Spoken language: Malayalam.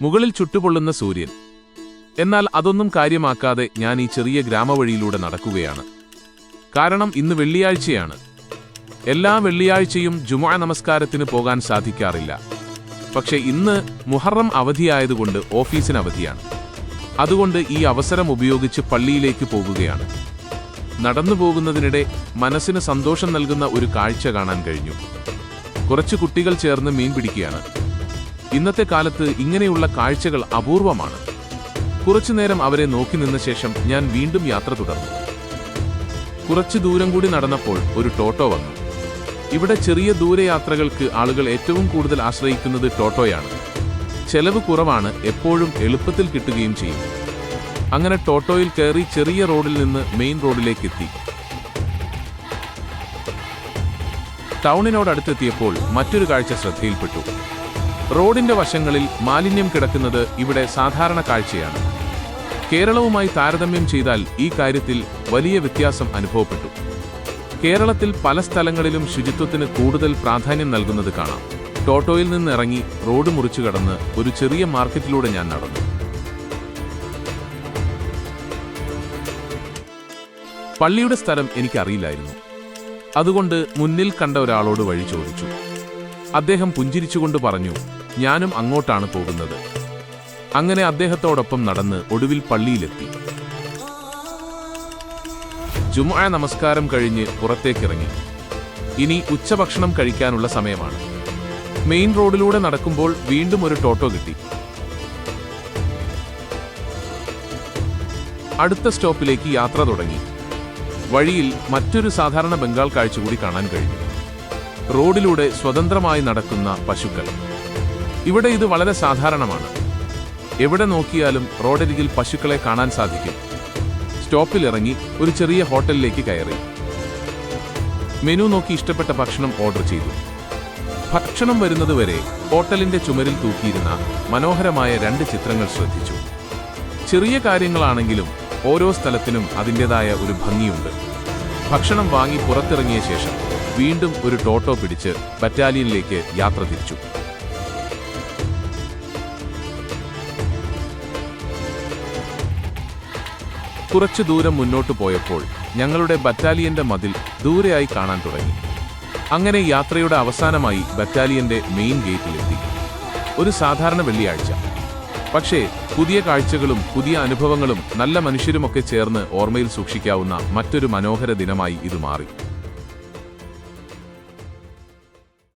മുകളിൽ ചുട്ടുപൊള്ളുന്ന സൂര്യൻ. എന്നാൽ അതൊന്നും കാര്യമാക്കാതെ ഞാൻ ഈ ചെറിയ ഗ്രാമവഴിയിലൂടെ നടക്കുകയാണ്. കാരണം ഇന്ന് വെള്ളിയാഴ്ചയാണ്. എല്ലാ വെള്ളിയാഴ്ചയും ജുമുഅ നമസ്കാരത്തിന് പോകാൻ സാധിക്കാറില്ല. പക്ഷേ ഇന്ന് മുഹറം അവധിയായതുകൊണ്ട് ഓഫീസിന് അവധിയാണ്. അതുകൊണ്ട് ഈ അവസരം ഉപയോഗിച്ച് പള്ളിയിലേക്ക് പോകുകയാണ്. നടന്നു പോകുന്നതിനിടെ മനസ്സിന് സന്തോഷം നൽകുന്ന ഒരു കാഴ്ച കാണാൻ കഴിഞ്ഞു. കുറച്ച് കുട്ടികൾ ചേർന്ന് മീൻ പിടിക്കുകയാണ്. ഇന്നത്തെ കാലത്ത് ഇങ്ങനെയുള്ള കാഴ്ചകൾ അപൂർവമാണ്. കുറച്ചുനേരം അവരെ നോക്കി നിന്ന ശേഷം ഞാൻ വീണ്ടും യാത്ര തുടർന്നു. കുറച്ചു ദൂരം കൂടി നടന്നപ്പോൾ ഒരു ടോട്ടോ വന്നു. ഇവിടെ ചെറിയ ദൂരയാത്രകൾക്ക് ആളുകൾ ഏറ്റവും കൂടുതൽ ആശ്രയിക്കുന്നത് ടോട്ടോയാണ്. ചെലവ് കുറവാണ്, എപ്പോഴും എളുപ്പത്തിൽ കിട്ടുകയും ചെയ്യും. അങ്ങനെ ടോട്ടോയിൽ കയറി ചെറിയ റോഡിൽ നിന്ന് മെയിൻ റോഡിലേക്ക് എത്തി. ടൗണിനോടടുത്തെത്തിയപ്പോൾ മറ്റൊരു കാഴ്ച ശ്രദ്ധയിൽപ്പെട്ടു. റോഡിന്റെ വശങ്ങളിൽ മാലിന്യം കിടക്കുന്നത് ഇവിടെ സാധാരണ കാഴ്ചയാണ്. കേരളവുമായി താരതമ്യം ചെയ്താൽ ഈ കാര്യത്തിൽ വലിയ വ്യത്യാസം അനുഭവപ്പെട്ടു. കേരളത്തിൽ പല സ്ഥലങ്ങളിലും ശുചിത്വത്തിന് കൂടുതൽ പ്രാധാന്യം നൽകുന്നത് കാണാം. ടോട്ടോയിൽ നിന്നിറങ്ങി റോഡ് മുറിച്ചു കടന്ന് ഒരു ചെറിയ മാർക്കറ്റിലൂടെ ഞാൻ നടന്നു. പള്ളിയുടെ സ്ഥലം എനിക്കറിയില്ലായിരുന്നു. അതുകൊണ്ട് മുന്നിൽ കണ്ട ഒരാളോട് വഴി ചോദിച്ചു. അദ്ദേഹം പുഞ്ചിരിച്ചുകൊണ്ട് പറഞ്ഞു, ഞാനും അങ്ങോട്ടാണ് പോകുന്നത്. അങ്ങനെ അദ്ദേഹത്തോടൊപ്പം നടന്ന് ഒടുവിൽ പള്ളിയിലെത്തി. ജുമുഅ നമസ്കാരം കഴിഞ്ഞ് പുറത്തേക്കിറങ്ങി. ഇനി ഉച്ചഭക്ഷണം കഴിക്കാനുള്ള സമയമാണ്. മെയിൻ റോഡിലൂടെ നടക്കുമ്പോൾ വീണ്ടും ഒരു ടോട്ടോ കിട്ടി. അടുത്ത സ്റ്റോപ്പിലേക്ക് യാത്ര തുടങ്ങി. വഴിയിൽ മറ്റൊരു സാധാരണ ബംഗാൾ കാഴ്ച കൂടി കാണാൻ കഴിഞ്ഞു. റോഡിലൂടെ സ്വതന്ത്രമായി നടക്കുന്ന പശുക്കൾ. ഇവിടെ ഇത് വളരെ സാധാരണമാണ്. എവിടെ നോക്കിയാലും റോഡരികിൽ പശുക്കളെ കാണാൻ സാധിക്കും. സ്റ്റോപ്പിൽ ഇറങ്ങി ഒരു ചെറിയ ഹോട്ടലിലേക്ക് കയറി. മെനു നോക്കി ഇഷ്ടപ്പെട്ട ഭക്ഷണം ഓർഡർ ചെയ്തു. ഭക്ഷണം വരുന്നതുവരെ ഹോട്ടലിന്റെ ചുമരിൽ തൂക്കിയിരുന്ന മനോഹരമായ 2 ചിത്രങ്ങൾ ശ്രദ്ധിച്ചു. ചെറിയ കാര്യങ്ങളാണെങ്കിലും ഓരോ സ്ഥലത്തിനും അതിൻ്റെതായ ഒരു ഭംഗിയുണ്ട്. ഭക്ഷണം വാങ്ങി പുറത്തിറങ്ങിയ ശേഷം വീണ്ടും ഒരു ടോട്ടോ പിടിച്ച് ബറ്റാലിയനിലേക്ക് യാത്ര തിരിച്ചു. കുറച്ചു ദൂരം മുന്നോട്ട് പോയപ്പോൾ ഞങ്ങളുടെ ബറ്റാലിയന്റെ മതിൽ ദൂരെയായി കാണാൻ തുടങ്ങി. അങ്ങനെ യാത്രയുടെ അവസാനമായി ബറ്റാലിയന്റെ മെയിൻ ഗേറ്റിലെത്തി. ഒരു സാധാരണ വെള്ളിയാഴ്ച. പക്ഷേ പുതിയ കാഴ്ചകളും പുതിയ അനുഭവങ്ങളും നല്ല മനുഷ്യരുമൊക്കെ ചേർന്ന് ഓർമ്മയിൽ സൂക്ഷിക്കാവുന്ന മറ്റൊരു മനോഹര ദിനമായി ഇത് മാറി.